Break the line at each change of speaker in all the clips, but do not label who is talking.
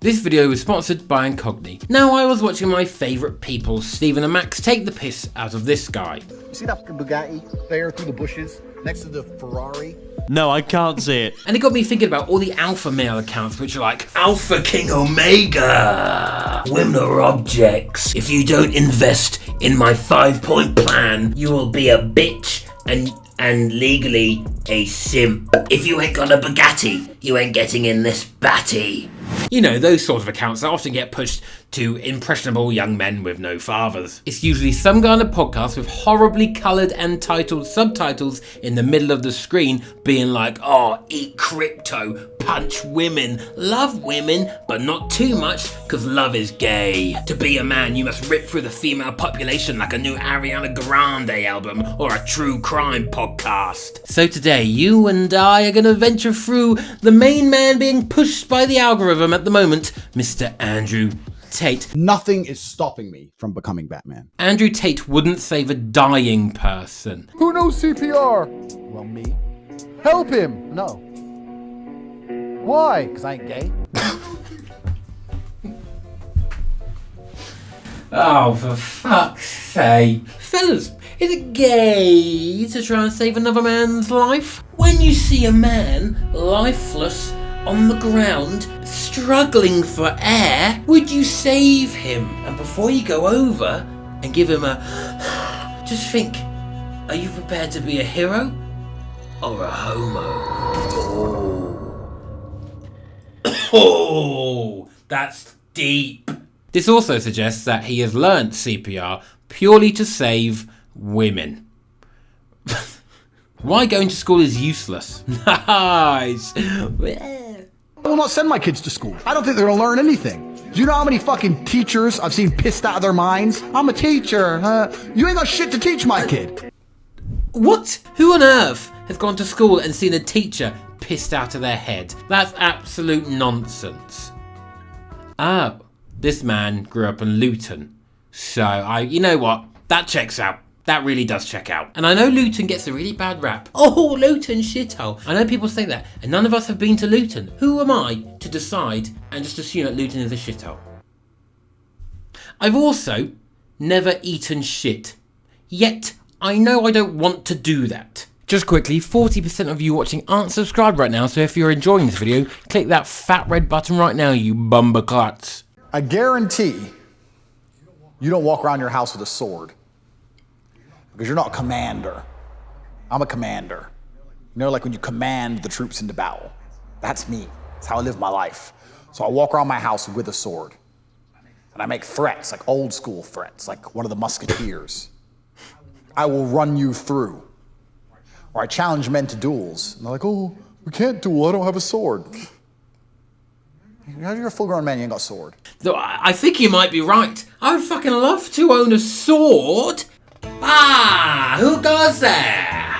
This video was sponsored by Incogni. Now I was watching my favourite people, Stephen and Max, take the piss out of this guy.
You see that fucking Bugatti there through the bushes next to the Ferrari?
No, I can't see it.
And it got me thinking about all the alpha male accounts which are like, Alpha King Omega! Women are objects. If you don't invest in my 5-point plan, you will be a bitch and legally a simp. If you ain't got a Bugatti, you ain't getting in this batty. You know, those sort of accounts that often get pushed to impressionable young men with no fathers. It's usually some guy on a podcast with horribly coloured and titled subtitles in the middle of the screen being like, oh, eat crypto, punch women, love women, but not too much because love is gay. To be a man, you must rip through the female population like a new Ariana Grande album or a true crime podcast. So today, you and I are going to venture through the main man being pushed by the algorithm at the moment, Mr. Andrew Tate.
Nothing is stopping me from becoming Batman.
Andrew Tate wouldn't save a dying person.
Who knows CPR? Well, me. Help him! No. Why? Because I ain't gay.
Oh, for fuck's sake. Fellas, is it gay to try and save another man's life? When you see a man lifeless on the ground, struggling for air, would you save him? And before you go over and give him a... just think, are you prepared to be a hero or a homo? Oh, that's deep. This also suggests that he has learnt CPR purely to save women. Why going to school is useless. Nice.
I will not send my kids to school. I don't think they're gonna learn anything. Do you know how many fucking teachers I've seen pissed out of their minds? I'm a teacher. You ain't got shit to teach my kid.
What? Who on earth has gone to school and seen a teacher pissed out of their head? That's absolute nonsense. Oh, this man grew up in Luton. So, you know what? That checks out. That really does check out. And I know Luton gets a really bad rap. Oh, Luton shithole. I know people say that, and none of us have been to Luton. Who am I to decide and just assume that Luton is a shithole? I've also never eaten shit. Yet, I know I don't want to do that. Just quickly, 40% of you watching aren't subscribed right now, so if you're enjoying this video, click that fat red button right now, you bumbercluts.
I guarantee you don't walk around your house with a sword. Because you're not a commander. I'm a commander. You know, like when you command the troops into battle. That's me. That's how I live my life. So I walk around my house with a sword. And I make threats, like old school threats, like one of the musketeers. I will run you through. Or I challenge men to duels. And they're like, oh, we can't duel, I don't have a sword. You're a full-grown man, you ain't got a sword.
Though I think you might be right. I would fucking love to own a sword. Ah, who goes there?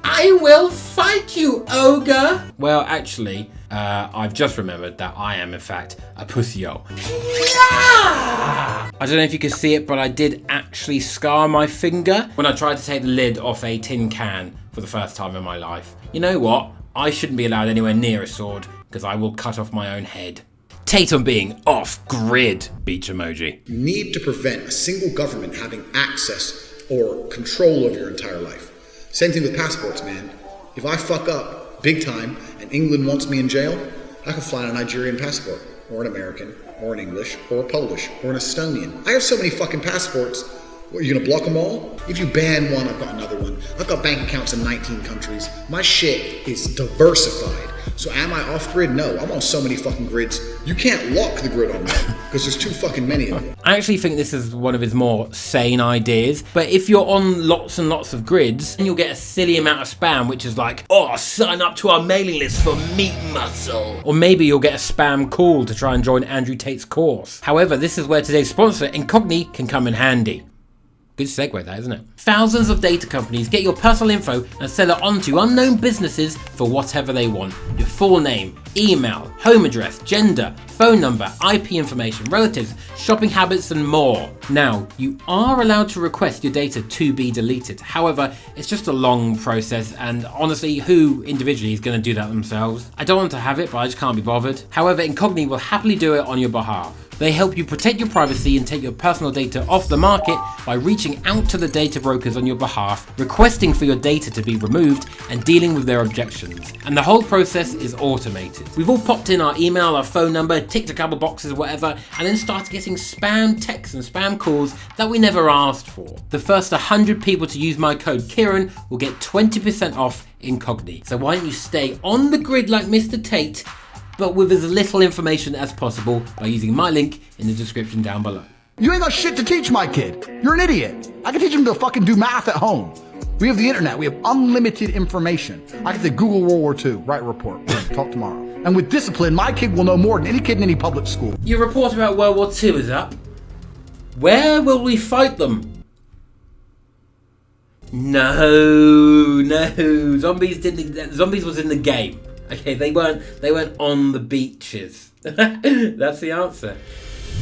I will fight you, ogre. Well, actually, I've just remembered that I am, in fact, a pussy-o. I don't know if you can see it, but I did actually scar my finger when I tried to take the lid off a tin can for the first time in my life. You know what? I shouldn't be allowed anywhere near a sword, because I will cut off my own head. Tate on being off-grid, beach emoji.
You need to prevent a single government having access or control over your entire life. Same thing with passports, man. If I fuck up big time and England wants me in jail, I can fly on a Nigerian passport, or an American, or an English, or a Polish, or an Estonian. I have so many fucking passports. What, are you gonna block them all? If you ban one, I've got another one. I've got bank accounts in 19 countries. My shit is diversified. So am I off grid? No, I'm on so many fucking grids. You can't lock the grid on me because there's too fucking many of them.
I actually think this is one of his more sane ideas, but if you're on lots and lots of grids, then you'll get a silly amount of spam, which is like, oh, sign up to our mailing list for meat muscle. Or maybe you'll get a spam call to try and join Andrew Tate's course. However, this is where today's sponsor, Incogni, can come in handy. Good segue that, isn't it? Thousands of data companies get your personal info and sell it on to unknown businesses for whatever they want. Your full name, email, home address, gender, phone number, IP information, relatives, shopping habits and more. Now, you are allowed to request your data to be deleted. However, it's just a long process and honestly, who individually is going to do that themselves? I don't want to have it, but I just can't be bothered. However, Incogni will happily do it on your behalf. They help you protect your privacy and take your personal data off the market by reaching out to the data brokers on your behalf, requesting for your data to be removed and dealing with their objections. And the whole process is automated. We've all popped in our email, our phone number, ticked a couple boxes, whatever, and then started getting spam texts and spam calls that we never asked for. The first 100 people to use my code Ciarán will get 20% off Incogni. So why don't you stay on the grid like Mr. Tate, but with as little information as possible by using my link in the description down below.
You ain't got shit to teach my kid. You're an idiot. I can teach him to fucking do math at home. We have the internet. We have unlimited information. I can say Google World War II, write a report, talk tomorrow. And with discipline, my kid will know more than any kid in any public school.
Your report about World War II is up. Where will we fight them? No. Zombies was in the game. Okay, they weren't on the beaches. That's the answer.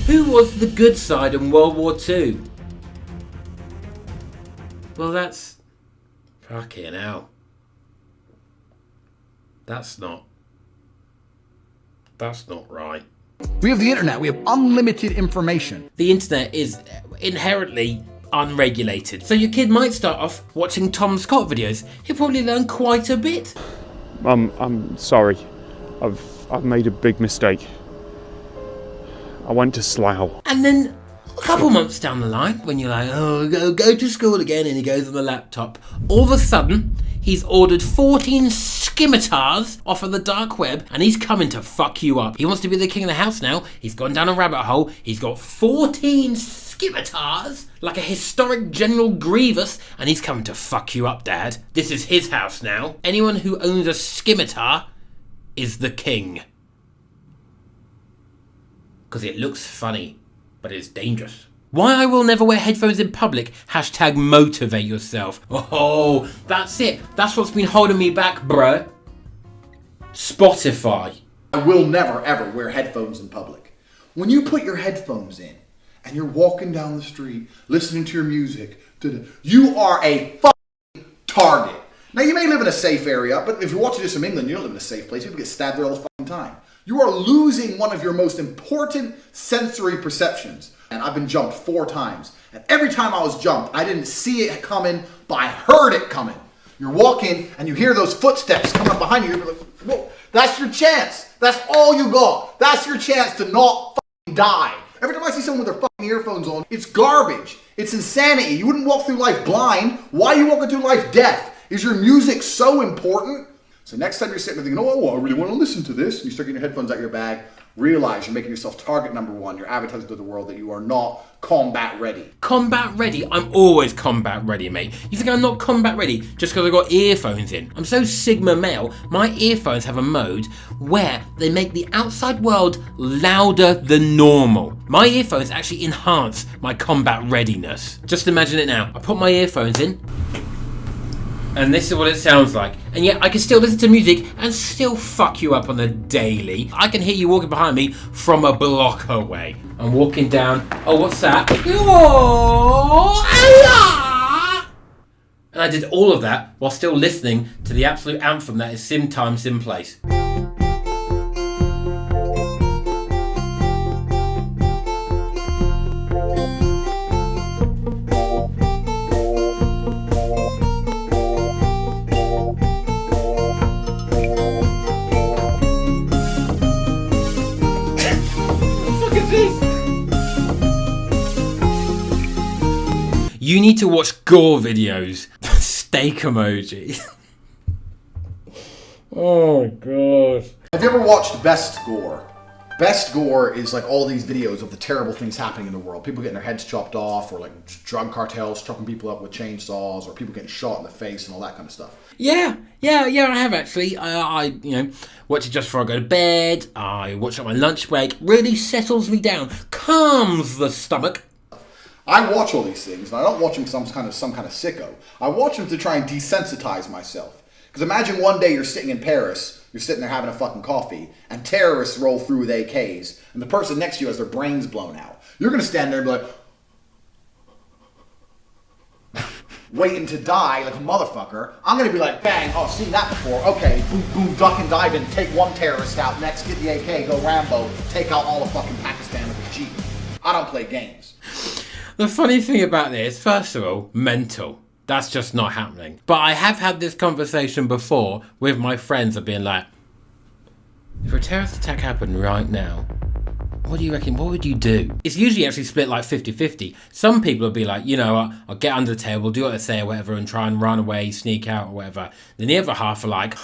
Who was the good side in World War II? Well, that's... fucking hell. That's not right.
We have the internet. We have unlimited information.
The internet is inherently unregulated. So your kid might start off watching Tom Scott videos. He'll probably learn quite a bit.
I'm sorry. I've made a big mistake. I went to Slough.
And then a couple months down the line, when you're like, oh, go to school again, and he goes on the laptop, all of a sudden, he's ordered 14 scimitars off of the dark web, and he's coming to fuck you up. He wants to be the king of the house now. He's gone down a rabbit hole. He's got 14 scimitars, like a historic General Grievous, and he's coming to fuck you up, Dad. This is his house now. Anyone who owns a scimitar is the king. Because it looks funny, but it's dangerous. Why I will never wear headphones in public, hashtag motivate yourself. Oh, that's it. That's what's been holding me back, bruh. Spotify.
I will never ever wear headphones in public. When you put your headphones in and you're walking down the street listening to your music, you are a fucking target. Now you may live in a safe area, but if you're watching this from England, you don't live in a safe place. People get stabbed there all the fucking time. You are losing one of your most important sensory perceptions. And I've been jumped 4 times. And every time I was jumped, I didn't see it coming, but I heard it coming. You're walking and you hear those footsteps coming up behind you. You're like, whoa, that's your chance. That's all you got. That's your chance to not fucking die. Every time I see someone with their fucking earphones on, it's garbage. It's insanity. You wouldn't walk through life blind. Why are you walking through life deaf? Is your music so important? So next time you're sitting there thinking, oh, I really want to listen to this, and you start getting your headphones out of your bag, realize you're making yourself target number 1. You're advertising to the world that you are not combat ready.
Combat ready? I'm always combat ready, mate. You think I'm not combat ready just because I've got earphones in? I'm so Sigma male, my earphones have a mode where they make the outside world louder than normal. My earphones actually enhance my combat readiness. Just imagine it now. I put my earphones in, and this is what it sounds like. And yet I can still listen to music and still fuck you up on the daily. I can hear you walking behind me from a block away. I'm walking down. Oh, what's that? And I did all of that while still listening to the absolute anthem that is Sim Time, Sim Place. You need to watch gore videos. Steak emoji. Oh god.
Have you ever watched Best Gore? Best Gore is like all these videos of the terrible things happening in the world. People getting their heads chopped off, or like drug cartels chopping people up with chainsaws, or people getting shot in the face and all that kind of stuff.
Yeah, I have actually. I watch it just before I go to bed. I watch it on my lunch break. Really settles me down, calms the stomach.
I watch all these things, and I don't watch them because I'm some kind of sicko. I watch them to try and desensitize myself. Because imagine one day you're sitting in Paris, you're sitting there having a fucking coffee, and terrorists roll through with AKs, and the person next to you has their brains blown out. You're going to stand there and be like, waiting to die like a motherfucker. I'm going to be like, bang, oh, seen that before. Okay, boom, boom, duck and dive in, take one terrorist out, next get the AK, go Rambo, take out all of fucking Pakistan with a Jeep. I don't play games.
The funny thing about this, first of all, mental. That's just not happening. But I have had this conversation before with my friends of being like, if a terrorist attack happened right now, what do you reckon? What would you do? It's usually actually split like 50-50. Some people will be like, you know, I'll get under the table, do what I say or whatever, and try and run away, sneak out or whatever. Then the other half are like,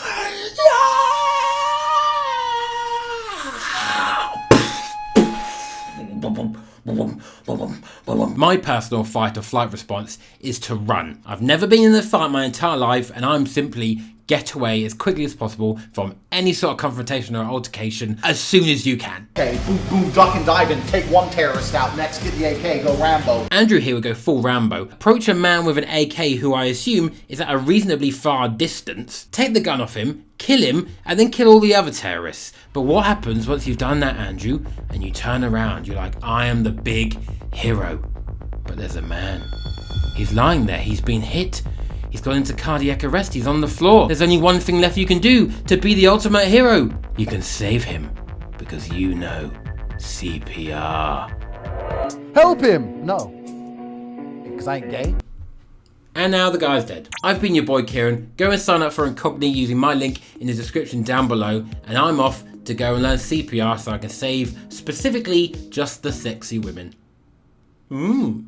my personal fight or flight response is to run. I've never been in a fight my entire life, and I'm simply get away as quickly as possible from any sort of confrontation or altercation as soon as you can.
Okay, boom, boom, duck and dive in, take one terrorist out, next get the AK, go Rambo.
Andrew here would go full Rambo. Approach a man with an AK who I assume is at a reasonably far distance, take the gun off him, kill him, and then kill all the other terrorists. But what happens once you've done that, Andrew, and you turn around, you're like, I am the big hero. But there's a man. He's lying there, he's been hit. He's gone into cardiac arrest, he's on the floor. There's only one thing left you can do to be the ultimate hero. You can save him, because you know CPR.
Help him! No. Because I ain't gay.
And now the guy's dead. I've been your boy Ciarán. Go and sign up for Incogni using my link in the description down below. And I'm off to go and learn CPR so I can save specifically just the sexy women. Around.